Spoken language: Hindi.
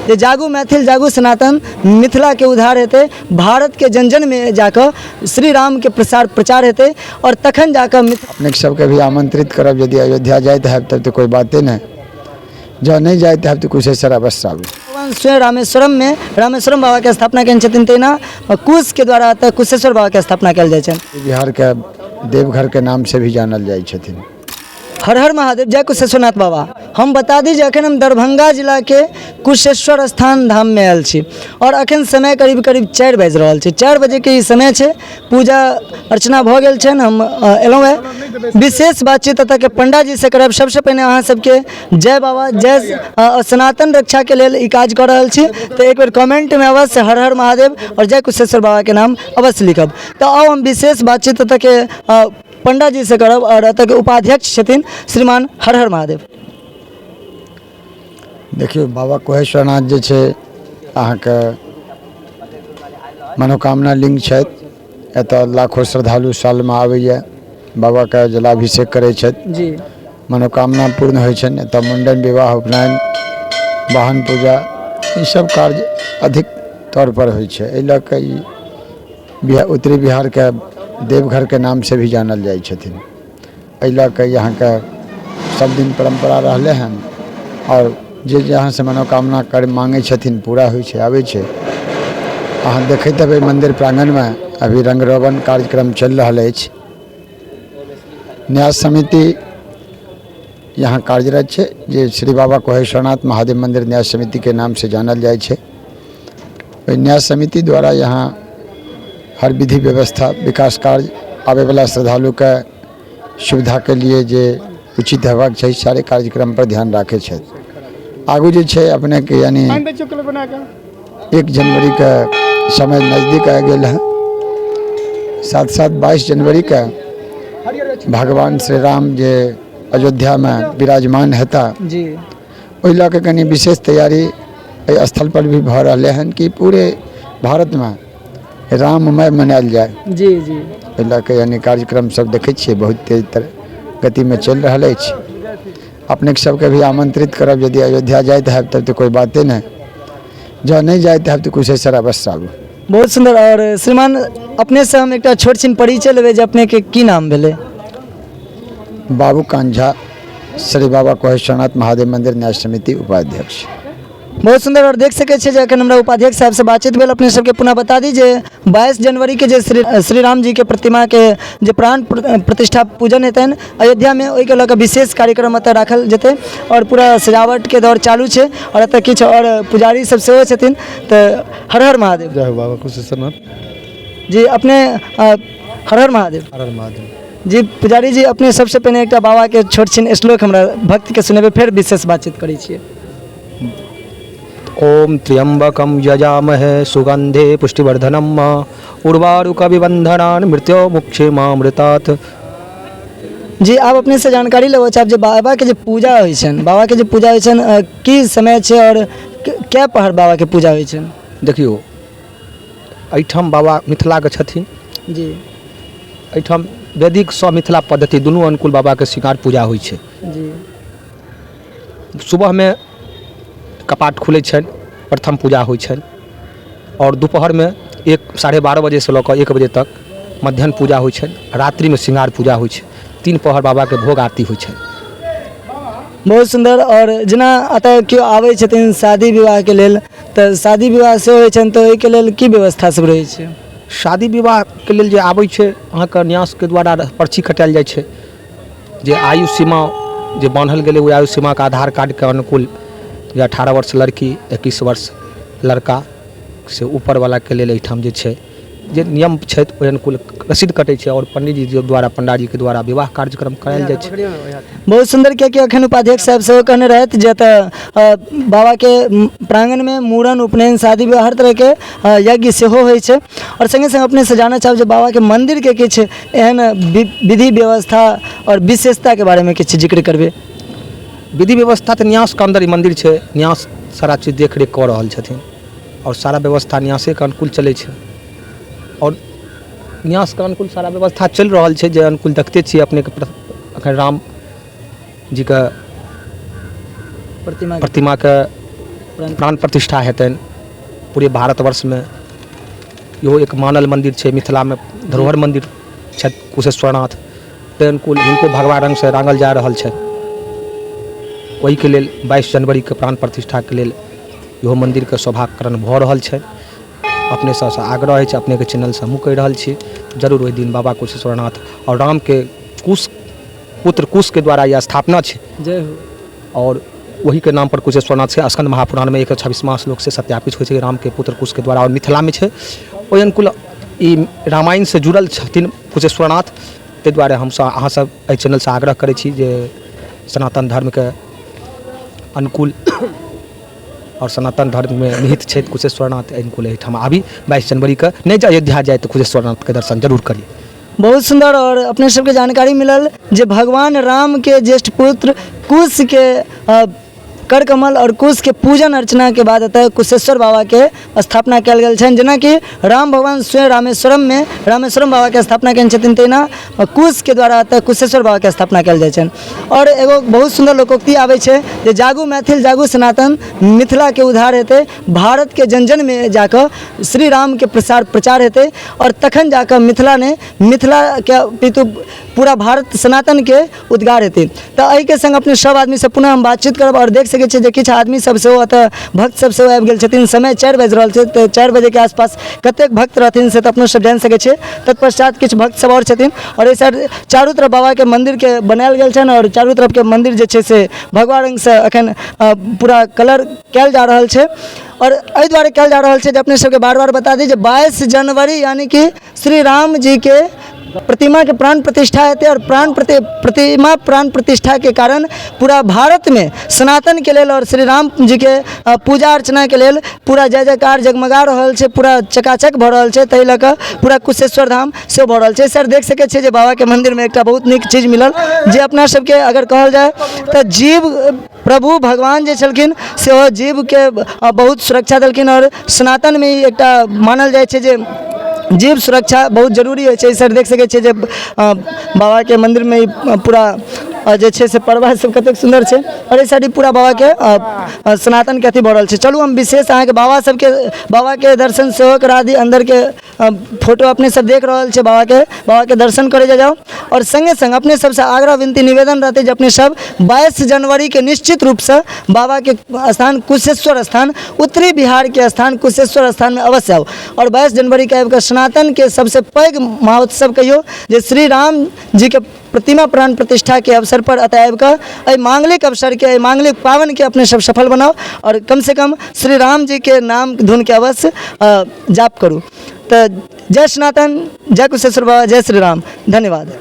जे जागू मैथिल जागू सनातन मिथिला के उद्धार हेतै, भारत के जन जन में जाकर श्री राम के प्रचार हेतै और तखन जाकर अपने सबके भी आमंत्रित करब। यदि अयोध्या जाते हैं तब तो कोई बातें नहीं, जब नहीं जाते हैं तो कुशेश्वर अवश्य आबू। भगवान स्वयं रामेश्वरम बाबा के स्थापना कयने छथिन, तहिना कुश के द्वारा एतऽ कुशेश्वर बाबा के स्थापना कयल जाइ छनि। बिहार के देवघर के नाम से भी जानल जाइ छथिन। हर हर महादेव, जय कुशेश्वरनाथ बाबा। हम बता दी जे अखन हम दरभंगा जिला के कुशेश्वर स्थान धाम में आयल छी और अखन समय करीब 4 बाजि रहल छै। 4 बजे के ई समय छै, पूजा अर्चना भऽ गेल छनि। हम एलहुँ है विशेष बातचीत एतऽ के पंडा जी से करब। सबसे पहिने अहाँ सबके जय बाबा, जय सनातन रक्षा के लेल ई काज कऽ रहल छी, तो एक बेर कमेंट में अवश्य हर हर महादेव और जय कुशेश्वर बाबा के नाम अवश्य लिखब। तो आओ हम विशेष बातचीत एतऽ के पंडा जी से करब और एतऽ के उपाध्यक्ष छथिन श्रीमान हर हर महादेव। देखिए बाबा कुशेश्वरनाथ जे छै अहाँके मनोकामना लिंग छथि। एतऽ लाखों श्रद्धालु सालमे आबैए, बाबा के जलाभिषेक करै छथि जी, मनोकामना पूर्ण होइ छनि। एतऽ मुंडन, विवाह, उपनयन, वाहन पूजा ई सब कार्य अधिक तौर पर होइ छै। एहि लऽ कऽ ई उत्तरी बिहार के देवघर के नाम से भी जानल जाइ छथिन। एहि लऽ कऽ यहाँ के सब दिन परंपरा रहले हन और जे जहाँ से मनोकामना कर मांगे छथिन पूरा होइ छै, आबै छै। अहाँ देखैत हेबै मंदिर प्रांगण में अभी रंग रोगन कार्यक्रम चल रहा है। न्यास समिति यहाँ कार्यरत है, जे श्री बाबा कुशेश्वरनाथ महादेव मंदिर न्यास समिति के नाम से जानल जाए छै। न्यास समिति द्वारा यहाँ हर विधि व्यवस्था विकास कार्य आवे वाला श्रद्धालु के सुविधा के लिए जे उचित हेबाक चाहिए सारे कार्यक्रम पर ध्यान राखे छै। आगू जे छै अपने के यानी 1 जनवरी का समय नज़दीक आ गया है। साथ साथ 22 जनवरी का भगवान श्री राम जे अयोध्या में विराजमान हेता जी, ओहि लऽ के कनी विशेष तैयारी स्थल पर भी भऽ रहले हन कि पूरे भारत में राममय मनायल जाए। जी जी, एहि लऽ के यानी कार्यक्रम सब देखै छियै बहुत तेज गति में चल रहल अछि। अपने सबके भी आमंत्रित करब। यदि अयोध्या जाते हैं तब तो कोई बातें नहीं, जब नहीं जाते हैं तो कुशेश्वर अवश्य आबू। बहुत सुंदर। और श्रीमान अपने से हम एक छोट छिन परिचय लेबै जे अपने के की नाम भेले? बाबू कांझा, श्री बाबा कुशेश्वरनाथ महादेव मंदिर न्यास समिति उपाध्यक्ष। बहुत सुंदर। और देख सके छे जे अखन हमरा उपाध्यक्ष साहब से बातचीत भेल। अपने सबके पुनः बता दी जे 22 जनवरी के जे श्री राम जी के प्रतिमा के जे प्राण प्रतिष्ठा पूजन हेतन अयोध्या में, ओहि के लऽ कऽ विशेष कार्यक्रम एतऽ राखल जेतै और पूरा सजावट के दौर चालू छै और एतऽ किछु और पुजारी सब सेहो छथिन। तऽ हर हर महादेव। जय बाबा कुशेश्वरनाथ जी, अपने हर हर महादेव। हर हर महादेव जी पुजारी जी, अपने सबसे पहिने एकटा बाबा के छोट छिन श्लोक हमरा भक्त के सुनेबे, फिर विशेष बातचीत करै छियै। ओम त्र्यंबकम यजामहे सुगंधे पुष्टिवर्धनम उर्वारुकविबंधनान् मृत्योर्मुक्षेमामृतात्। जी, आप अपने से जानकारी लेबो चाहब जे बाबा के जे पूजा होइ छन, बाबा के जे पूजा होइ छन की समय छै और क्या पहर बाबा के पूजा होइ छन? देखियो एहिठाम बाबा मिथिला के छथिन जी, एहिठाम वैदिक सँ मिथिला पद्धति दुनू अनुकूल बाबा के श्रृंगार पूजा होइ छै। जी, सुबह में कपाट खुलै छनि, प्रथम पूजा होइ छनि और दोपहर में 1-12:30 बजे से लऽ कऽ 1 बजे तक मध्याह्न पूजा होइ छनि। रात्रि में श्रृंगार पूजा होइ छै। 3 पहर बाबा के भोग आरती होइ छनि। बहुत सुंदर। और जेना एतऽ केओ आबै छथिन शादी विवाह के लेल, तऽ शादी विवाह से होइ छनि, तऽ ओहि के लेल की व्यवस्था सब रहै छै? शादी विवाह के लेल जे आबै छै अहाँके न्यास के द्वारा पर्ची कटायल जाइ छै, जे आयु सीमा जे बान्हल गेलै ओहि आयु सीमा के आधार कार्ड के अनुकूल, या 18 वर्ष लड़की 21 वर्ष लड़का से ऊपर वाला के लेल एहिठाम जे छै जे नियम छै ओहि अनुकूल रसीद कटै छै और पंडित जी द्वारा पंडाजी के द्वारा विवाह कार्यक्रम करायल जाइ छै। बहुत सुंदर। कियाकि अखन उपाध्यक्ष साहब सेहो कहने रहथि जे एतऽ बाबा के प्रांगण में मूड़न, उपनयन, शादी विवाह हर तरह के यज्ञ सेहो होइ छै। और संगे संग अपने से जानना चाहब जे बाबा के मंदिर के किछु एहन विधि व्यवस्था और विशेषता के बारे में किछु जिक्र करबे। विधि व्यवस्था तो न्यास के अंदर ही मंदिर छै, न्यास सारा चीज देख रेख कऽ रहल छथिन और सारा व्यवस्था न्यासे के अनुकूल चलै छै और न्यास के अनुकूल सारा व्यवस्था चल रहल छै। जे अनुकूल देखते छियै अपने के अखन राम जी के प्रतिमा के प्राण प्रतिष्ठा हेतनि पूरे भारतवर्ष में। इहो एक मानल मंदिर छै, मिथिला में धरोहर मंदिर छथि कुशेश्वरनाथ, ताहि अनुकूल हिनको भगवा रंग से रांगल जा रहल छै। ओहि के लेल 22 जनवरी के प्राण प्रतिष्ठा के लेल इहो मंदिर के शोभाकरण भऽ रहल छै। अपने सबसे आग्रह छै, अपने के चैनल से हमहूँ कहि रहल छी, जरूर ओहि दिन बाबा कुशेश्वरनाथ और राम के कुश पुत्र कुश के द्वारा यह स्थापना छै। जय हो। और वही के नाम पर कुशेश्वरनाथ से स्कंद महापुराण में 126वां श्लोक से सत्यापित होइ छै राम के पुत्र कुश के द्वारा, और मिथिला में छै। ओहि अनुकूल ई रामायण से जुड़ल छथिन कुशेश्वरनाथ, ताहि दुआरे हमसब अहाँ सब एहि चैनल से आग्रह करै छी जे सनातन धर्म के अनुकूल और सनातन धर्म में निहित छै कुशेश्वरनाथ, अनुकूल एहिठाम आबी 22 जनवरी के नहीं अयोध्या जाए तो कुशेश्वरनाथ के दर्शन जरूर करिए। बहुत सुंदर। और अपने सबके जानकारी मिलल जे भगवान राम के ज्येष्ठ पुत्र कुश के करकमल और कुश के पूजन अर्चना के बाद एतऽ कुशेश्वर बाबा के स्थापना कयल गेल छनि। जेना कि राम भगवान स्वयं रामेश्वरम बाबा के स्थापना कयने छथिन, तहिना कुश के द्वारा एतऽ कुशेश्वर बाबा के स्थापना कयल जाइ छनि। और एगो बहुत सुंदर लोकोक्ति आबै छै जे जागू मैथिल जागू सनातन, मिथिला के उद्धार हेतै, भारत के जन जन में जाकऽ श्री राम के प्रचार हेतै, और तखन जाकऽ मिथिला के पितु पूरा भारत सनातन के उद्गार हेतै। तऽ एहि के संग अपने सब आदमी से पुनः हम बातचीत करब और देख सकै छियै जे किछु आदमी सब सेहो एतऽ भक्त सब सेहो आबि गेल छथिन। समय 4 बाजि रहल छै, तऽ 4 बजे के आसपास कतेक भक्त रहथिन से तऽ अपनो सब जानि सकै छियै। तत्पश्चात किछु भक्त सब और छथिन, और एहि साइड चारू तरफ बाबा के मंदिर के बनायल गेल छनि, और चारू तरफ के मंदिर जे छै से भगवा रंग से अखन पूरा कलर कयल जा रहल छै। और एहि दुआरे कयल जा रहल छै जे अपने सबके बार बार बता दी जे 22 जनवरी यानी कि श्री राम जी के प्रतिमा के प्राण प्रतिष्ठा हेतै, और प्रतिमा प्राण प्रतिष्ठा के कारण पूरा भारत में सनातन के लेल और श्री राम जी के पूजा अर्चना के लेल पूरा जय जयकार जगमगा रहल छै, पूरा चकाचक भऽ रहल छै। ताहि लऽ कऽ पूरा कुशेश्वर धाम से भऽ रहल छै। सर देख सकै छियै जे बाबा के मंदिर में एकटा बहुत नीक चीज मिलल, जे अपना सबके अगर कहल जाए तऽ जीव प्रभु भगवान जे छलखिन सेहो जीव के बहुत सुरक्षा देलखिन, और सनातन में एकटा मानल जाइ छै जे जीव सुरक्षा बहुत जरूरी होइ छै। सर देख सकै छियै जे बाबा के मंदिर में पूरा जे छै से परवा सब कतेक सुंदर छै, और एहि साइड पूरा बाबा के सनातन के अथी भऽ रहल छै। चलू हम विशेष अहाँके बाबा के दर्शन सेहो करा दी। अंदर के फोटो अपने सब देख रहल छै, बाबा के दर्शन करे जाओ। और संगे संग अपने सबसे आग्रह विनती निवेदन रहते जे अपने सब 22 जनवरी के निश्चित रूप से बाबा के स्थान कुशेश्वर स्थान, उत्तरी बिहार के स्थान कुशेश्वर स्थान में अवश्य आओ। और 22 जनवरी के आबि कऽ सनातन के सबसे पैघ महोत्सव कहियो जे श्री राम जी के प्रतिमा प्राण प्रतिष्ठा के अवसर पर अतः आबि कऽ एहि मांगलिक अवसर के, एहि मांगलिक पावन के अपने सब सफल बनाओ, और कम से कम श्री राम जी के नाम धुन के अवश्य जाप करू। तो जय सनातन, जय कुशेश्वर बाबा, जय श्री राम, धन्यवाद।